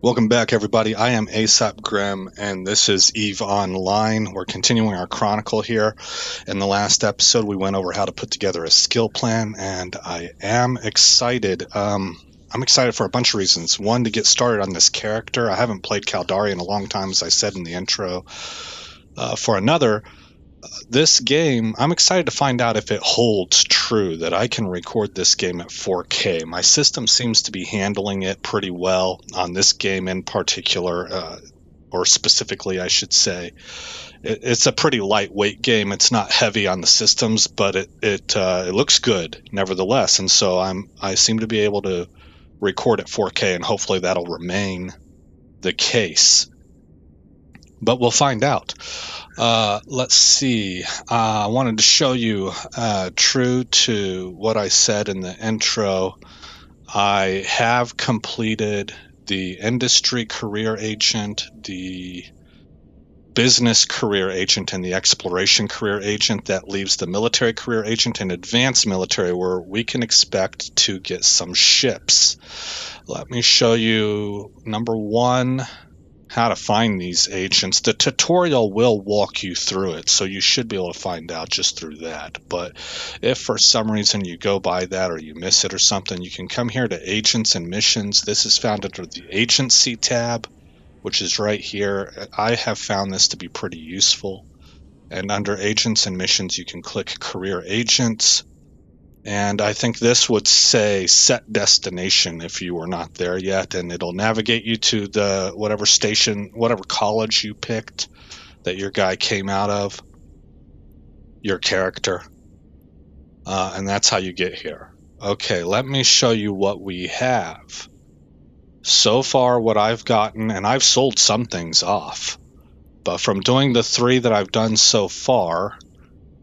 Welcome back, everybody. I am ASAP Grimm, and this is EVE Online. We're continuing our chronicle here. In the last episode, we went over how to put together a skill plan, and I am excited. I'm excited for a bunch of reasons. One, to get started on this character. I haven't played Caldari in a long time, as I said in the intro. For another, this game, I'm excited to find out if it holds true that I can record this game at 4K. My system seems to be handling it pretty well on this game in particular, or specifically, I should say. It's a pretty lightweight game. It's not heavy on the systems, but it looks good nevertheless. And so I seem to be able to record at 4K, and hopefully that'll remain the case. But we'll find out. Let's see. I wanted to show you, true to what I said in the intro, I have completed the industry career agent, the business career agent, and the exploration career agent. That leaves the military career agent and advanced military, where we can expect to get some ships. Let me show you, number one, how to find these agents. The tutorial will walk you through it, so you should be able to find out just through that. But if for some reason you go by that or you miss it or something, you can come here to Agents and Missions. This is found under the Agency tab, which is right here. I have found this to be pretty useful. And under Agents and Missions, you can click Career Agents. And I think this would say set destination if you were not there yet, and it'll navigate you to the whatever station, whatever college you picked that your guy came out of, your character, and that's how you get here. Okay, let me show you what we have. So far, what I've gotten, and I've sold some things off, but from doing the 3 that I've done so far,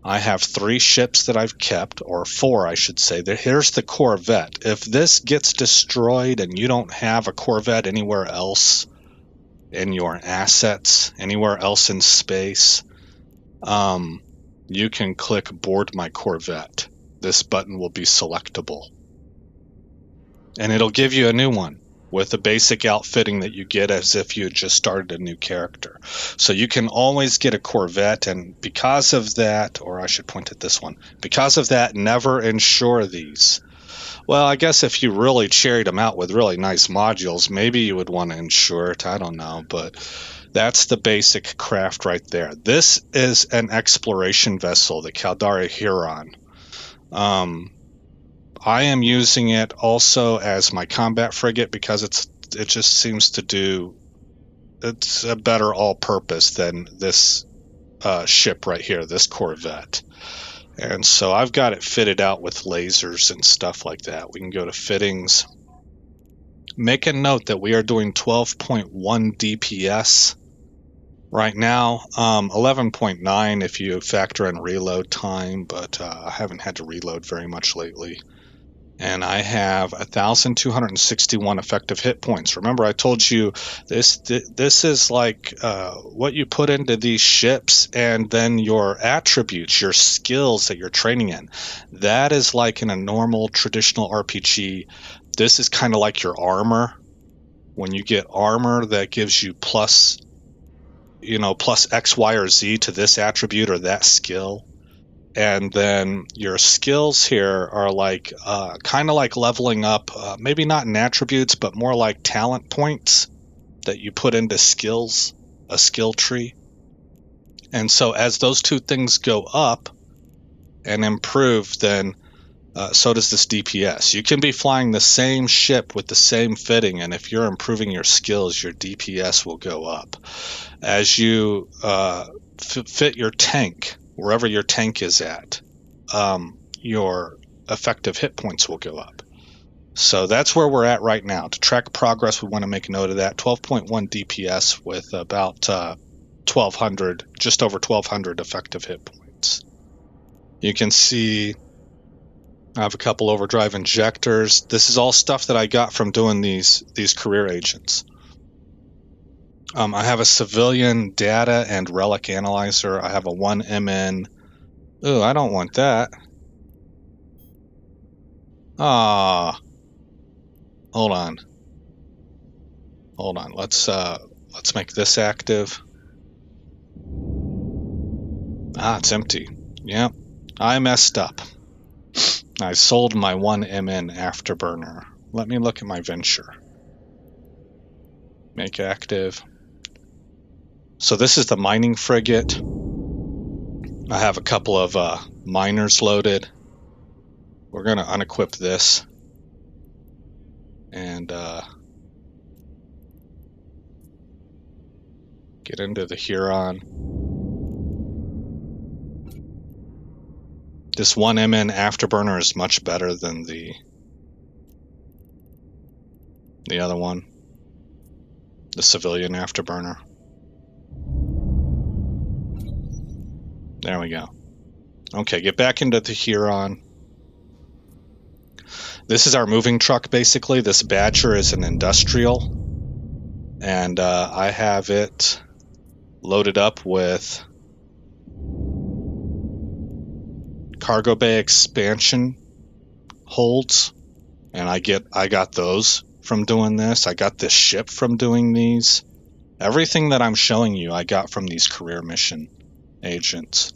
I have 3 ships that I've kept, or 4, I should say. Here's the Corvette. If this gets destroyed and you don't have a Corvette anywhere else in your assets, anywhere else in space, you can click Board My Corvette. This button will be selectable. And it'll give you a new one with the basic outfitting that you get as if you had just started a new character. So you can always get a Corvette, and because of that, or I should point at this one, because of that, never insure these. Well, I guess if you really cherried them out with really nice modules, maybe you would want to insure it. I don't know, but that's the basic craft right there. This is an exploration vessel, the Caldari Huron. I am using it also as my combat frigate because it just seems to do, it's a better all-purpose than this ship right here, this Corvette. And so I've got it fitted out with lasers and stuff like that. We can go to fittings. Make a note that we are doing 12.1 DPS right now, 11.9 if you factor in reload time, but I haven't had to reload very much lately. And I have 1,261 effective hit points. Remember, I told you this is like what you put into these ships, and then your attributes, your skills that you're training in. That is like in a normal traditional RPG. This is kind of like your armor. When you get armor, that gives you plus X, Y, or Z to this attribute or that skill. And then your skills here are like kind of like leveling up, maybe not in attributes, but more like talent points that you put into skills, a skill tree. And so as those two things go up and improve, then so does this DPS. You can be flying the same ship with the same fitting, and if you're improving your skills, your DPS will go up. As you fit your tank, wherever your tank is at, your effective hit points will go up. So that's where we're at right now. To track progress, we want to make a note of that. 12.1 DPS with about 1,200, just over 1,200 effective hit points. You can see I have a couple overdrive injectors. This is all stuff that I got from doing these career agents. I have a civilian data and relic analyzer. I have a 1MN. Ooh, I don't want that. Ah, hold on. Hold on, let's make this active. Ah, it's empty. Yep, I messed up. I sold my 1 MN afterburner. Let me look at my venture. Make active. So this is the mining frigate. I have a couple of miners loaded. We're going to unequip this and get into the Huron. This 1 MN afterburner is much better than the other one, the civilian afterburner. There we go. Okay, get back into the Huron. This is our moving truck, basically. This Badger is an industrial, and I have it loaded up with cargo bay expansion holds, and I got those from doing this. I got this ship from doing these. Everything that I'm showing you, I got from these career mission agents.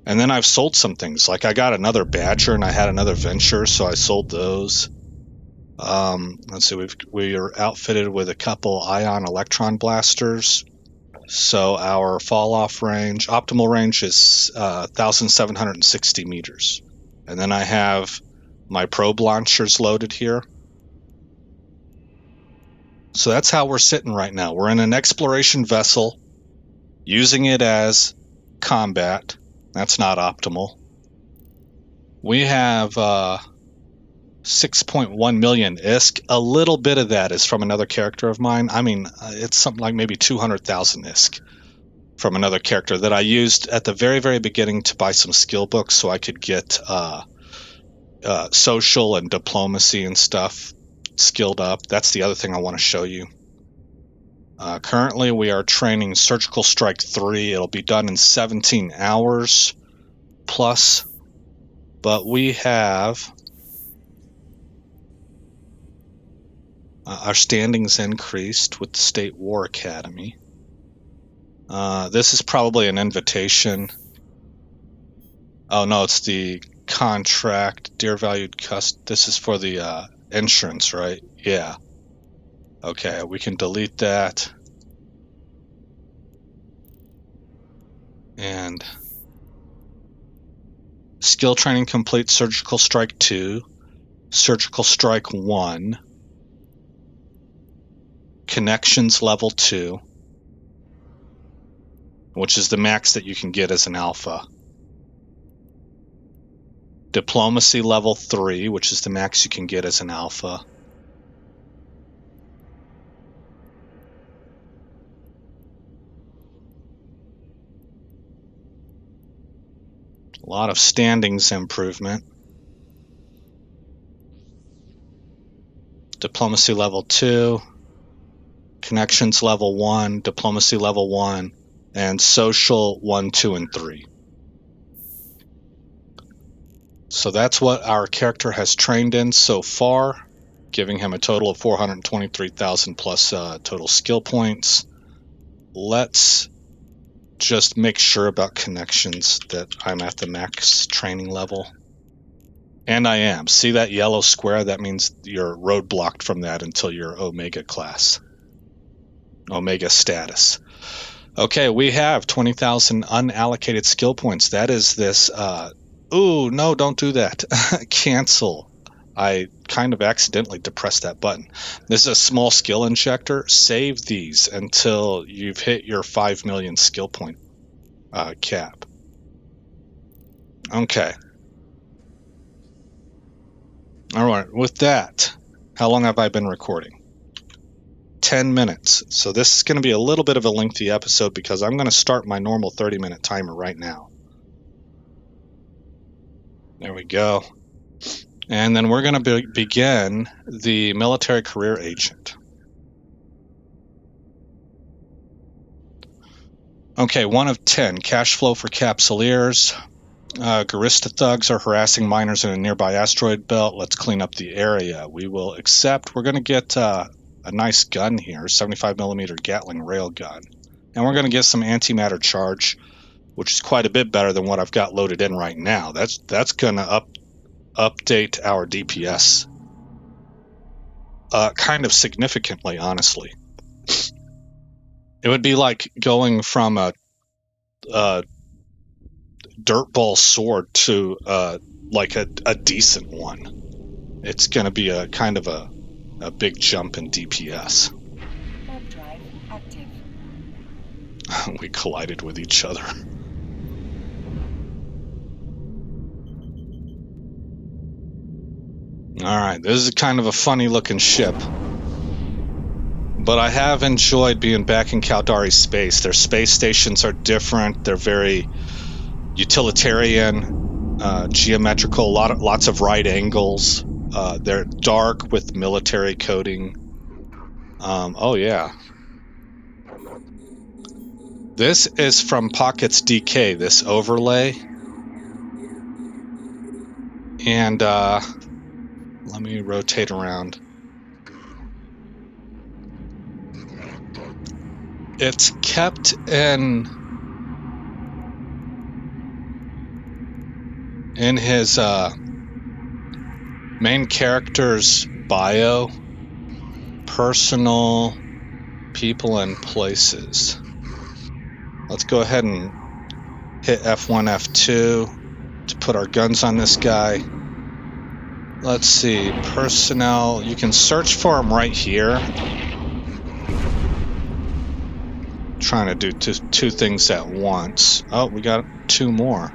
And then I've sold some things. Like I got another Badger and I had another Venture, so I sold those. Let's see, we are outfitted with a couple ion electron blasters. So our fall-off range, optimal range is 1,760 meters. And then I have my probe launchers loaded here. So that's how we're sitting right now. We're in an exploration vessel, using it as combat. That's not optimal. We have 6.1 million ISK. A little bit of that is from another character of mine. I mean, it's something like maybe 200,000 ISK from another character that I used at the very, very beginning to buy some skill books so I could get social and diplomacy and stuff skilled up. That's the other thing I want to show you. Currently, we are training Surgical Strike 3. It'll be done in 17 hours plus, but we have our standings increased with the State War Academy. This is probably an invitation. Oh no, it's the contract. Dear valued this is for the insurance, right? Yeah. Okay, we can delete that. And skill training complete, Surgical Strike 2, Surgical Strike 1, Connections level 2, which is the max that you can get as an alpha. Diplomacy level 3, which is the max you can get as an alpha. A lot of standings improvement. Diplomacy level 2, Connections level 1, Diplomacy level 1, and Social 1, 2, and 3. So that's what our character has trained in so far, giving him a total of 423,000 plus total skill points. Let's just make sure about connections that I'm at the max training level. And I am. See that yellow square? That means you're roadblocked from that until you're Omega class. Omega status. Okay, we have 20,000 unallocated skill points. That is this... ooh, no, don't do that. Cancel. I kind of accidentally depressed that button. This is a small skill injector. Save these until you've hit your 5 million skill point cap. Okay. All right, with that, how long have I been recording? 10 minutes. So this is going to be a little bit of a lengthy episode because I'm going to start my normal 30-minute timer right now. There we go. And then we're going to begin the military career agent. Okay, 1 of 10. Cash flow for Capsuleers. Garista thugs are harassing miners in a nearby asteroid belt. Let's clean up the area. We will accept. We're going to get a nice gun here, 75mm Gatling railgun. And we're going to get some antimatter charge, which is quite a bit better than what I've got loaded in right now. That's going to update our DPS kind of significantly, honestly. It would be like going from a dirtball sword to like a decent one. It's going to be a kind of a big jump in DPS. Warp drive active. We collided with each other. Alright, this is kind of a funny looking ship. But I have enjoyed being back in Caldari space. Their space stations are different. They're very utilitarian, geometrical, lots of right angles. They're dark with military coding. Oh yeah. This is from Pockets DK, this overlay. And let me rotate around. It's kept in his main character's bio, personal, people and places. Let's go ahead and hit F1, F2 to put our guns on this guy. Let's see, personnel, you can search for him right here. Trying to do two things at once. Oh, we got two more.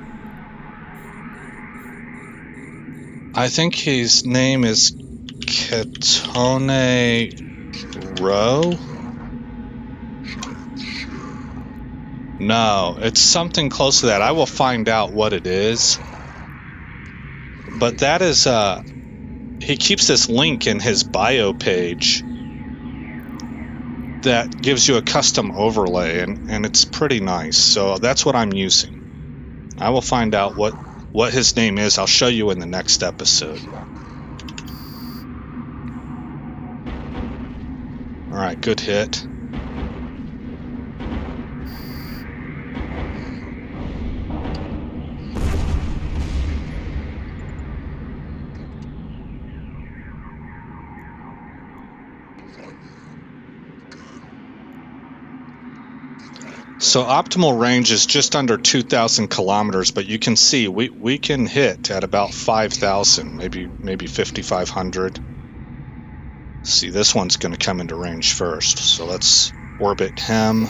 I think his name is Ketone Rowe? No, it's something close to that. I will find out what it is. But that is, he keeps this link in his bio page that gives you a custom overlay, and it's pretty nice. So that's what I'm using. I will find out what his name is. I'll show you in the next episode. Alright, good hit. So optimal range is just under 2,000 kilometers, but you can see we can hit at about 5,000, maybe 5,500. See, this one's going to come into range first, so let's orbit him.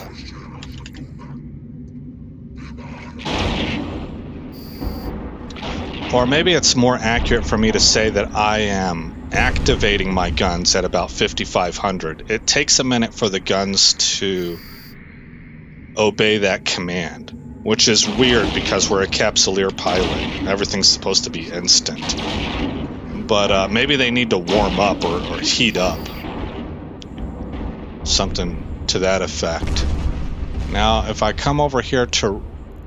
Or maybe it's more accurate for me to say that I am activating my guns at about 5,500. It takes a minute for the guns to obey that command, which is weird because we're a capsuleer pilot. Everything's supposed to be instant. But maybe they need to warm up or heat up. Something to that effect. Now, if I come over here to...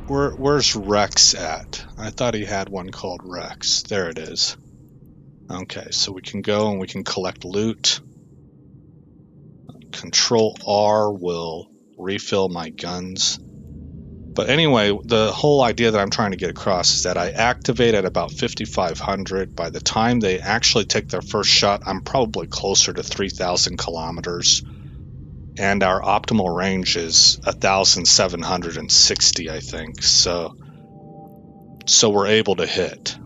Where's Rex at? I thought he had one called Rex. There it is. Okay, so we can go and we can collect loot. Control R will refill my guns. But anyway, the whole idea that I'm trying to get across is that I activate at about 5,500. By the time they actually take their first shot, I'm probably closer to 3,000 kilometers. And our optimal range is 1,760, I think. So we're able to hit.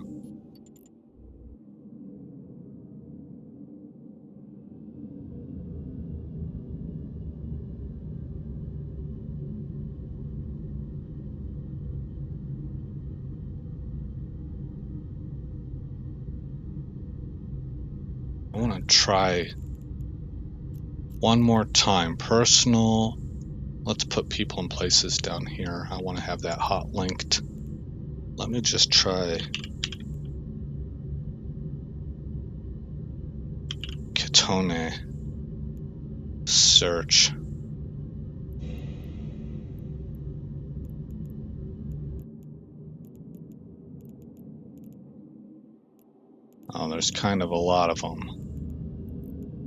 I want to try one more time. Personal. Let's put people and places down here. I want to have that hot linked. Let me just try Ketone. Search. Oh, there's kind of a lot of them.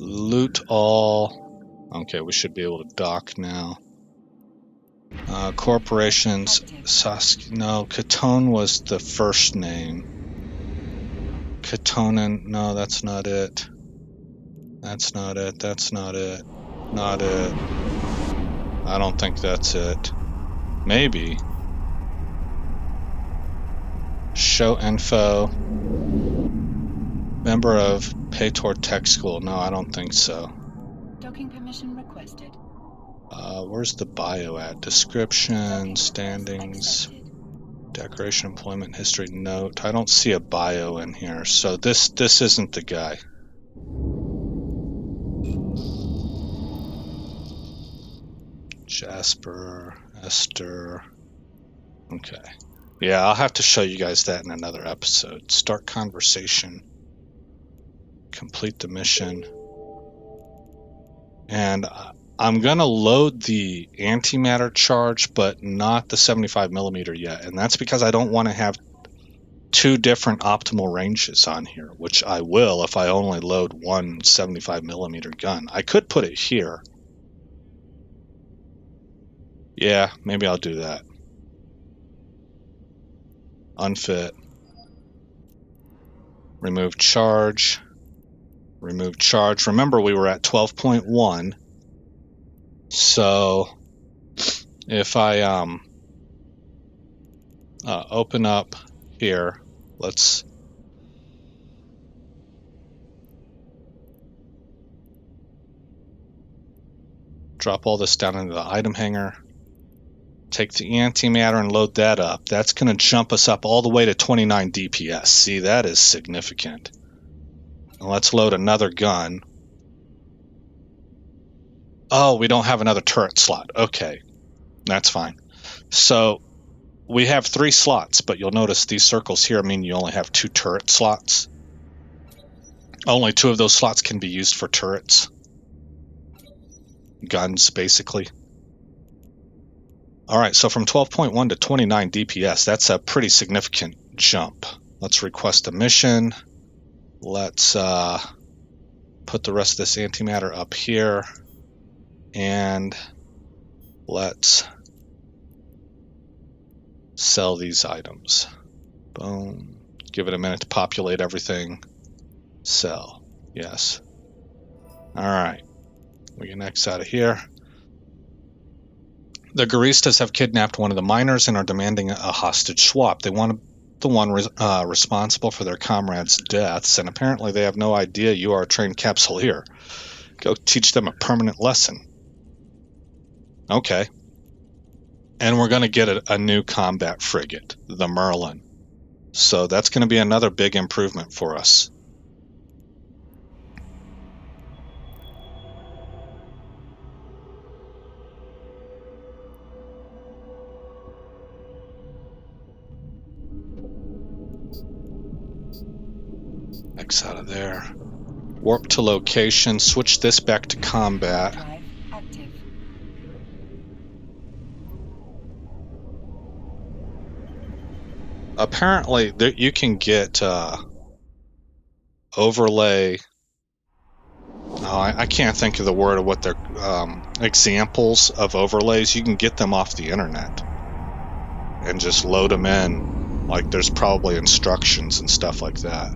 Loot all. Okay, we should be able to dock now. Corporations. No, Catone was the first name. Catonin. No, that's not it. That's not it. That's not it. Not it. I don't think that's it. Maybe. Show info. Member of Paytor Tech School. No, I don't think so. Docking permission requested. Where's the bio at? Description, standings, decoration, employment history, note. I don't see a bio in here, so this isn't the guy. Jasper, Esther. Okay. Yeah, I'll have to show you guys that in another episode. Start conversation. Complete the mission. And I'm going to load the antimatter charge, but not the 75mm yet. And that's because I don't want to have two different optimal ranges on here, which I will if I only load one 75mm gun. I could put it here. Yeah, maybe I'll do that. Unfit. Remove charge. Remove charge. Remember, we were at 12.1. So if I open up here, let's drop all this down into the item hanger. Take the antimatter and load that up. That's going to jump us up all the way to 29 DPS. See, that is significant. And let's load another gun. Oh, we don't have another turret slot. Okay, that's fine. So we have 3 slots, but you'll notice these circles here mean you only have 2 turret slots. Only 2 of those slots can be used for turrets. Guns, basically. Alright, so from 12.1 to 29 DPS, that's a pretty significant jump. Let's request a mission. Let's put the rest of this antimatter up here. And let's sell these items. Boom. Give it a minute to populate everything. Sell. Yes. Alright. We can X out of here. The Guristas have kidnapped one of the miners and are demanding a hostage swap. They want the one responsible for their comrades' deaths, and apparently they have no idea you are a trained capsuleer. Go teach them a permanent lesson. Okay. And we're going to get a new combat frigate, the Merlin. So that's going to be another big improvement for us. X out of there. Warp to location. Switch this back to combat. Drive active. Apparently, you can get overlay. Oh, I can't think of the word of what they're examples of overlays. You can get them off the internet and just load them in. Like there's probably instructions and stuff like that.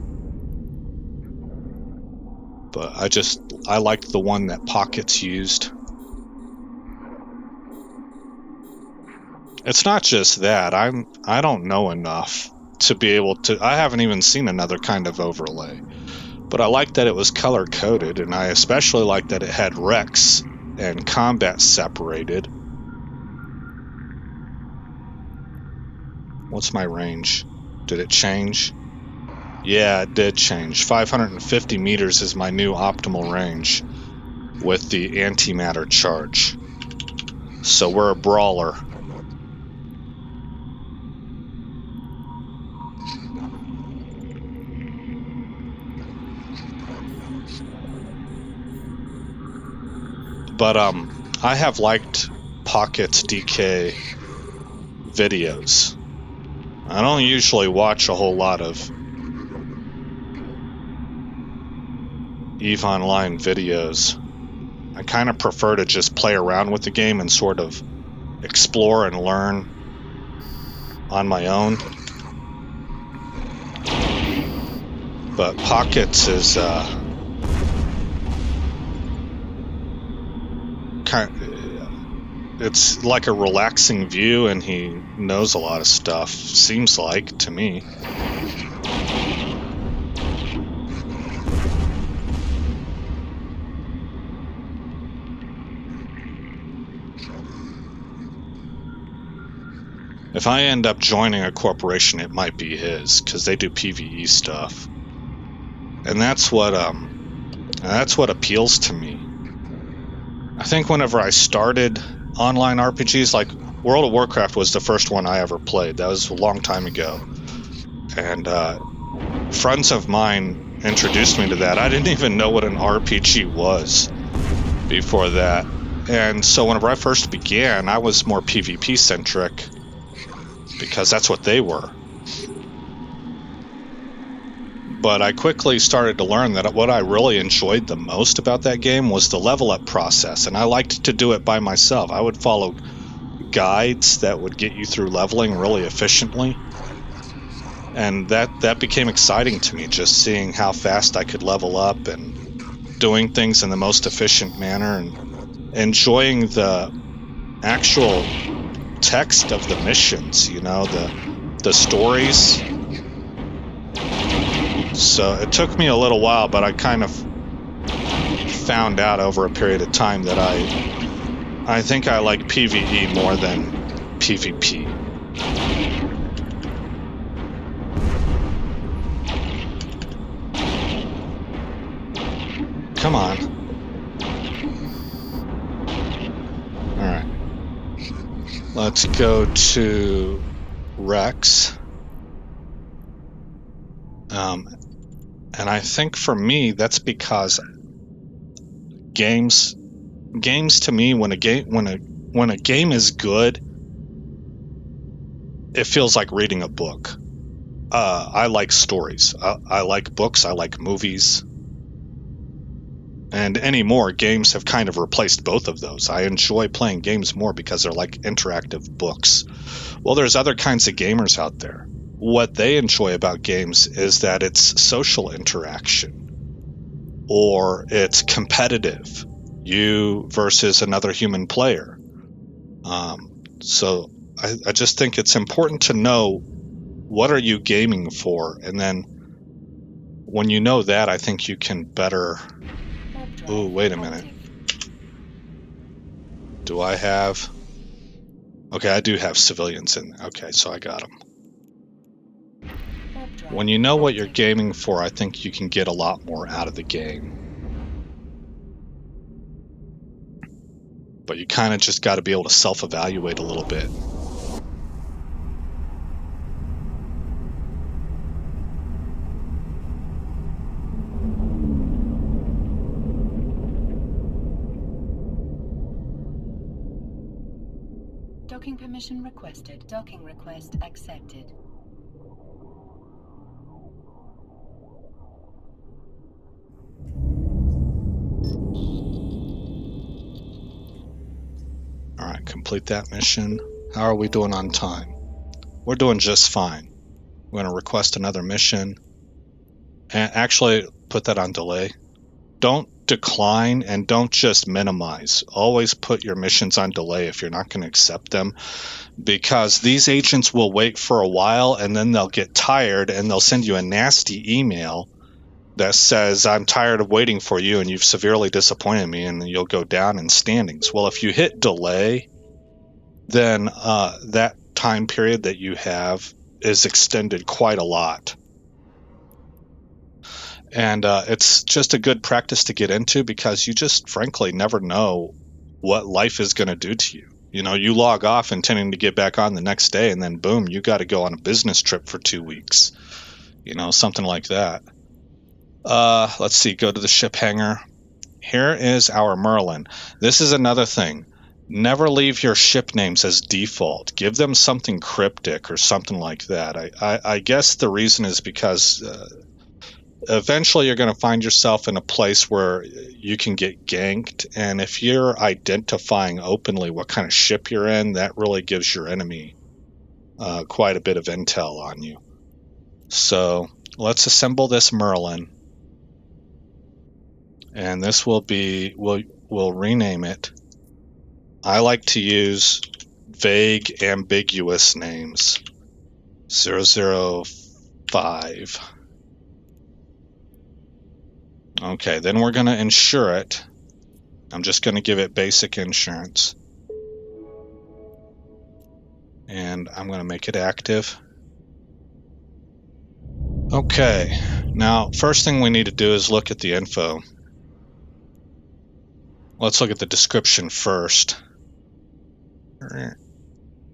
But I liked the one that Pockets used. It's not just that. I don't know enough to be able to. I haven't even seen another kind of overlay. But I like that it was color coded, and I especially like that it had Rex and combat separated. What's my range? Did it change? Yeah, it did change. 550 meters is my new optimal range with the antimatter charge. So we're a brawler. But I have liked Pockets DK videos. I don't usually watch a whole lot of EVE Online videos. I kind of prefer to just play around with the game and sort of explore and learn on my own. But Pockets is it's like a relaxing view, and he knows a lot of stuff, seems like to me. If I end up joining a corporation, it might be his, because they do PvE stuff, and that's what appeals to me. I think whenever I started online RPGs, like World of Warcraft was the first one I ever played. That was a long time ago, and friends of mine introduced me to that. I didn't even know what an RPG was before that, and so whenever I first began, I was more PvP centric, because that's what they were. But I quickly started to learn that what I really enjoyed the most about that game was the level up process, and I liked to do it by myself. I would follow guides that would get you through leveling really efficiently, and that became exciting to me, just seeing how fast I could level up and doing things in the most efficient manner, and enjoying the actual text of the missions, the stories. So it took me a little while, but I kind of found out over a period of time that I think I like PvE more than PvP. Come on. Alright. Let's go to Rex. And I think for me, that's because games to me, when a game is good, it feels like reading a book. I like stories. I like books. I like movies. And anymore, games have kind of replaced both of those. I enjoy playing games more because they're like interactive books. Well, there's other kinds of gamers out there. What they enjoy about games is that it's social interaction, or it's competitive, you versus another human player. So I just think it's important to know what are you gaming for, and then when you know that, I think you can better... Ooh, wait a minute. Do I have... Okay, I do have civilians in there. Okay, so I got them. When you know what you're gaming for, I think you can get a lot more out of the game. But you kind of just got to be able to self-evaluate a little bit. Docking permission requested. Docking request accepted. Alright, complete that mission. How are we doing on time? We're doing just fine. We're going to request another mission. And actually, put that on delay. Don't decline, and don't just minimize. Always put your missions on delay if you're not going to accept them, because these agents will wait for a while, and then they'll get tired, and they'll send you a nasty email that says, I'm tired of waiting for you, and you've severely disappointed me, and you'll go down in standings. Well, if you hit delay, then that time period that you have is extended quite a lot. And it's just a good practice to get into, because you just frankly never know what life is going to do to you. You log off intending to get back on the next day, and then boom, you got to go on a business trip for 2 weeks. Something like that. Let's see, go to the ship hangar. Here is our Merlin. This is another thing. Never leave your ship names as default. Give them something cryptic or something like that. I guess the reason is because eventually you're going to find yourself in a place where you can get ganked, and if you're identifying openly what kind of ship you're in, that really gives your enemy quite a bit of intel on you. So let's assemble this Merlin, and this will be, we'll rename it. I like to use vague, ambiguous names. 005. Okay, then we're going to insure it. I'm just going to give it basic insurance. And I'm going to make it active. Okay, now first thing we need to do is look at the info. Let's look at the description first.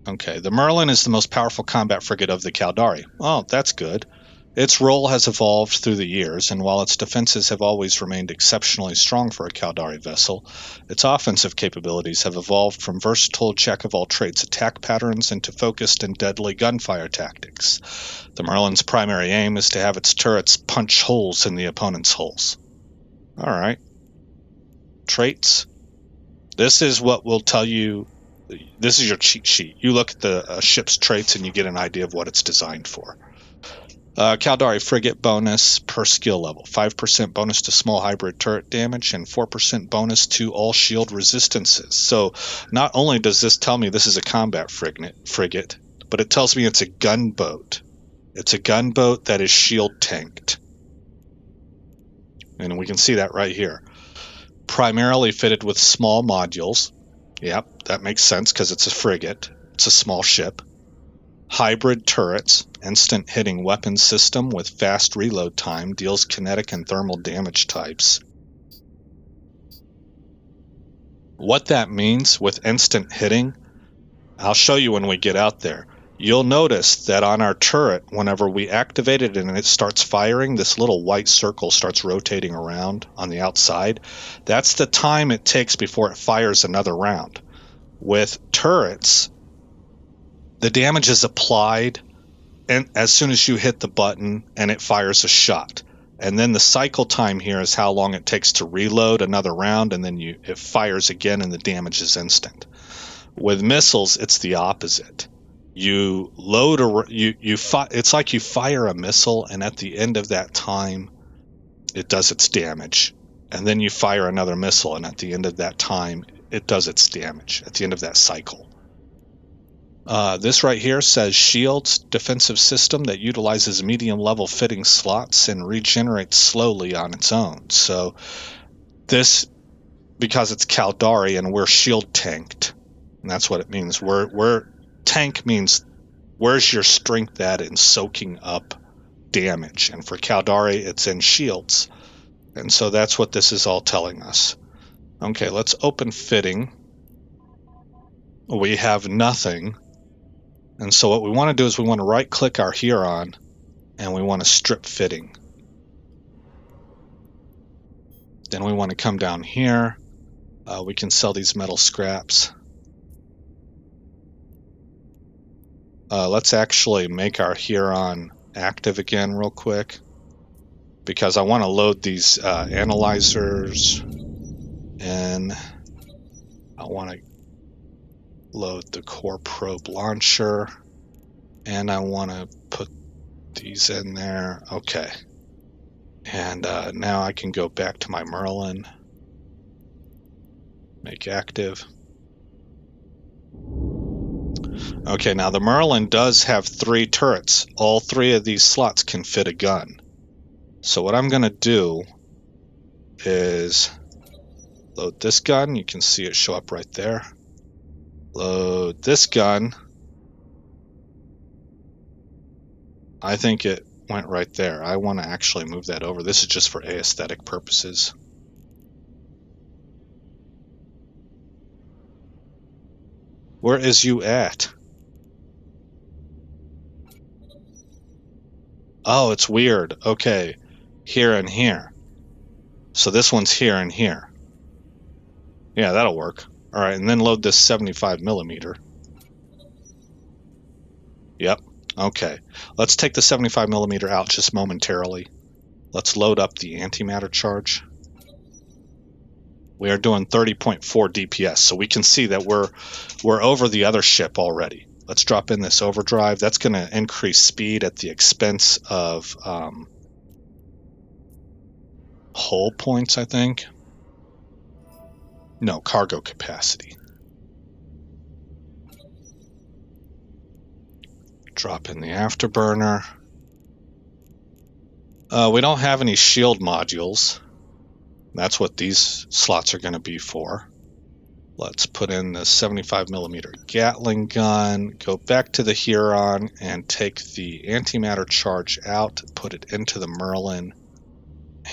Okay, the Merlin is the most powerful combat frigate of the Caldari. Oh, that's good. Its role has evolved through the years, and while its defenses have always remained exceptionally strong for a Caldari vessel, its offensive capabilities have evolved from versatile jack-of-all-trades attack patterns into focused and deadly gunfire tactics. The Merlin's primary aim is to have its turrets punch holes in the opponent's hulls. Alright. Traits. This is what will tell you, this is your cheat sheet. You look at the ship's traits and you get an idea of what it's designed for. Caldari frigate bonus per skill level. 5% bonus to small hybrid turret damage and 4% bonus to all shield resistances. So not only does this tell me this is a combat frigate, but it tells me it's a gunboat. It's a gunboat that is shield tanked. And we can see that right here. Primarily fitted with small modules. Yep, that makes sense because it's a frigate. It's a small ship. Hybrid turrets, instant hitting weapon system with fast reload time, deals kinetic and thermal damage types. What that means with instant hitting, I'll show you when we get out there. You'll notice that on our turret, whenever we activate it and it starts firing, this little white circle starts rotating around on the outside. That's the time it takes before it fires another round. With turrets, the damage is applied and as soon as you hit the button and it fires a shot. And then the cycle time here is how long it takes to reload another round, and then it fires again and the damage is instant. With missiles, it's the opposite. You load it's like you fire a missile, and at the end of that time, it does its damage. And then you fire another missile, and at the end of that time, it does its damage, at the end of that cycle. This right here says shields, defensive system that utilizes medium level fitting slots and regenerates slowly on its own. So this, because it's Caldari and we're shield tanked, and that's what it means. We're tank means where's your strength at in soaking up damage, and for Caldari it's in shields. And so that's what this is all telling us. Okay, let's open fitting. We have nothing. And so what we want to do is we want to right click our Huron and we want to strip fitting. Then we want to come down here. We can sell these metal scraps. Let's actually make our Huron active again real quick, because I want to load these analyzers, and I want to load the core probe launcher, and I want to put these in there. Okay. And now I can go back to my Merlin, make active. Okay, now the Merlin does have 3 turrets. All 3 of these slots can fit a gun. So what I'm going to do is load this gun. You can see it show up right there. Load this gun. I think it went right there. I want to actually move that over. This is just for aesthetic purposes. Where is you at? Oh, it's weird. Okay, here and here. So this one's here and here. Yeah, that'll work. All right, and then load this 75mm. Yep. Okay. Let's take the 75mm out just momentarily. Let's load up the antimatter charge. We are doing 30.4 DPS, so we can see that we're over the other ship already. Let's drop in this overdrive. That's going to increase speed at the expense of hull points, I think. No, cargo capacity. Drop in the afterburner. We don't have any shield modules. That's what these slots are going to be for. Let's put in the 75mm Gatling gun, go back to the Huron, and take the antimatter charge out, put it into the Merlin,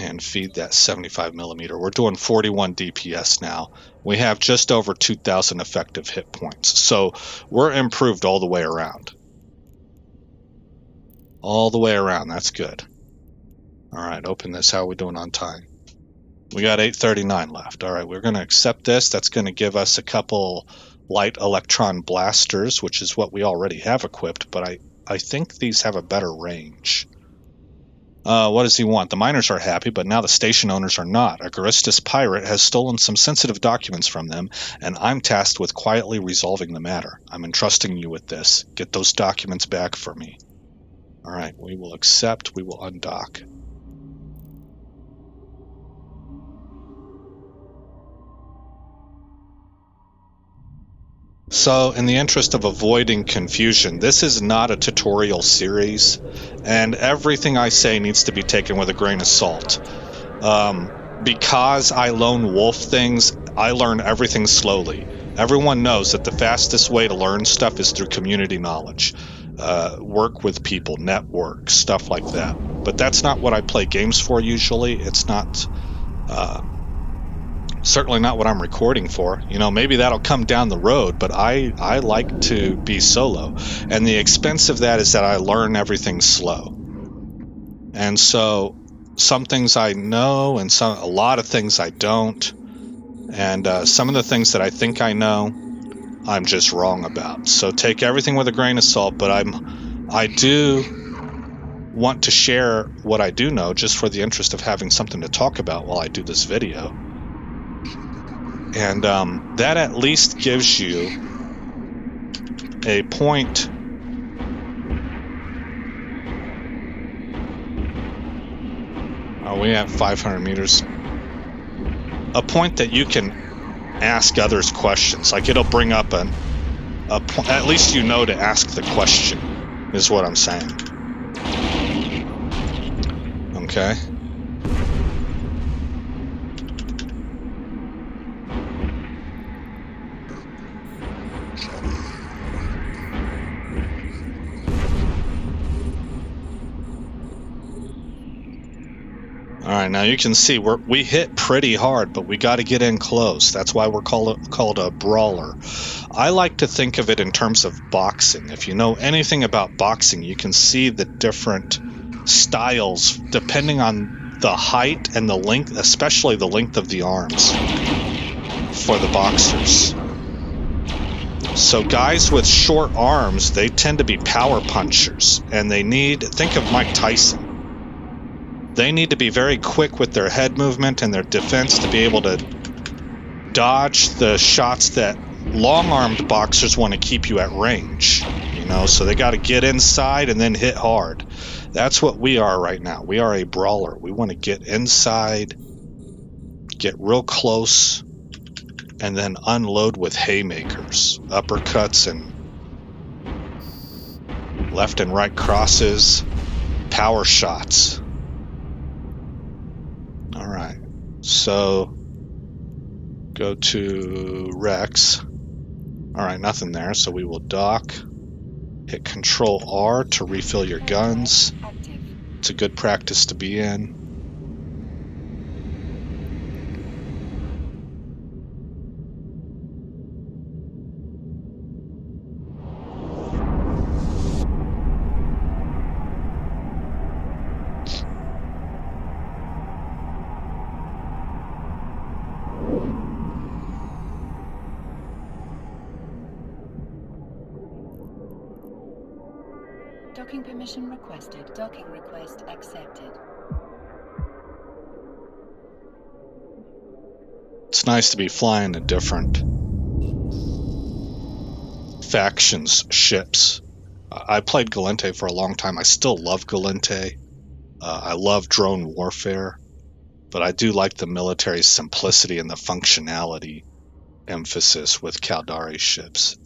and feed that 75mm. We're doing 41 DPS now. We have just over 2,000 effective hit points. So we're improved all the way around. All the way around, that's good. All right, open this. How are we doing on time? We got 8:39 left. All right, we're going to accept this. That's going to give us a couple light electron blasters, which is what we already have equipped, but I think these have a better range. What does he want? The miners are happy, but now the station owners are not. A Garistus pirate has stolen some sensitive documents from them, and I'm tasked with quietly resolving the matter. I'm entrusting you with this. Get those documents back for me. All right, we will accept. We will undock. So, in the interest of avoiding confusion, this is not a tutorial series, and everything I say needs to be taken with a grain of salt. Because I lone wolf things, I learn everything slowly. Everyone knows that the fastest way to learn stuff is through community knowledge. Work with people, network, stuff like that. But that's not what I play games for usually. It's not... certainly not what I'm recording for. You know, maybe that'll come down the road, but I like to be solo. And the expense of that is that I learn everything slow. And so some things I know and a lot of things I don't. And some of the things that I think I know, I'm just wrong about. So take everything with a grain of salt, but I do want to share what I do know just for the interest of having something to talk about while I do this video. And that at least gives you a point. Are we at 500 meters? A point that you can ask others questions. Like it'll bring up at least you know to ask the question, is what I'm saying. Okay. All right, now you can see we hit pretty hard, but we got to get in close. That's why we're called a brawler. I like to think of it in terms of boxing. If you know anything about boxing, you can see the different styles depending on the height and the length, especially the length of the arms for the boxers. So guys with short arms, they tend to be power punchers, and think of Mike Tyson. They need to be very quick with their head movement and their defense to be able to dodge the shots that long-armed boxers want to keep you at range. You know, so they got to get inside and then hit hard. That's what we are right now. We are a brawler. We want to get inside, get real close, and then unload with haymakers, uppercuts, and left and right crosses, power shots. All right, so go to Rex. All right, nothing there, so we will dock. Hit Control R to refill your guns. It's a good practice to be in. Docking permission requested. Docking request accepted. It's nice to be flying a different factions' ships. I played Gallente for a long time. I still love Gallente. I love drone warfare, but I do like the military simplicity and the functionality emphasis with Caldari ships.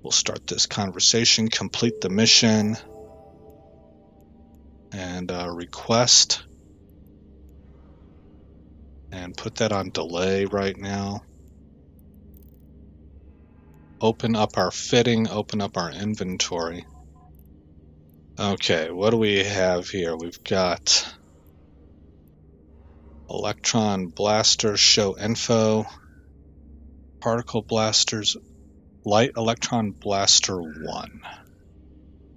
We'll start this conversation, complete the mission, and request, and put that on delay right now. Open up our fitting, open up our inventory. Okay, what do we have here? We've got electron blasters, show info, particle blasters, light electron blaster 1.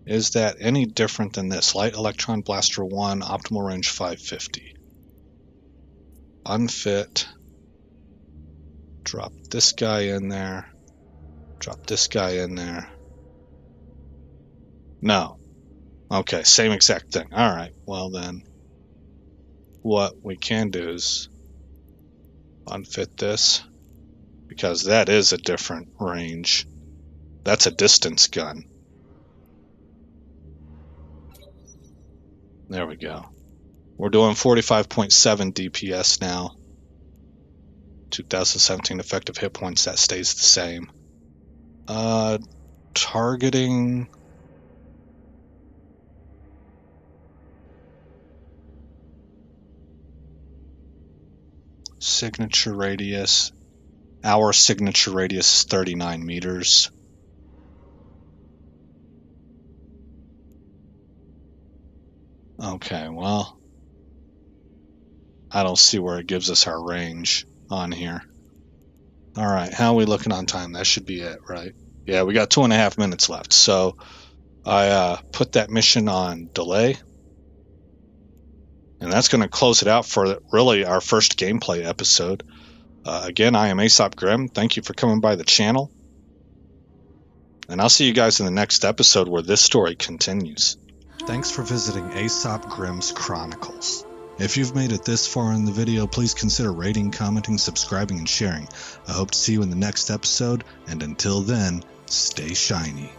Is that any different than this? Light electron blaster 1, optimal range 550. Unfit. Drop this guy in there. Drop this guy in there. No. Okay, same exact thing. Alright, well then, what we can do is unfit this, because that is a different range. That's a distance gun. There we go. We're doing 45.7 DPS now. 2017 effective hit points, that stays the same. Targeting... signature radius. Our signature radius is 39 meters. Okay, well, I don't see where it gives us our range on here. Alright, how are we looking on time? That should be it, right? Yeah, we got 2.5 minutes left. So I put that mission on delay. And that's going to close it out for really our first gameplay episode. Again, I am Aesop Grim. Thank you for coming by the channel. And I'll see you guys in the next episode where this story continues. Thanks for visiting Aesop Grim's Chronicles. If you've made it this far in the video, please consider rating, commenting, subscribing, and sharing. I hope to see you in the next episode, and until then, stay shiny.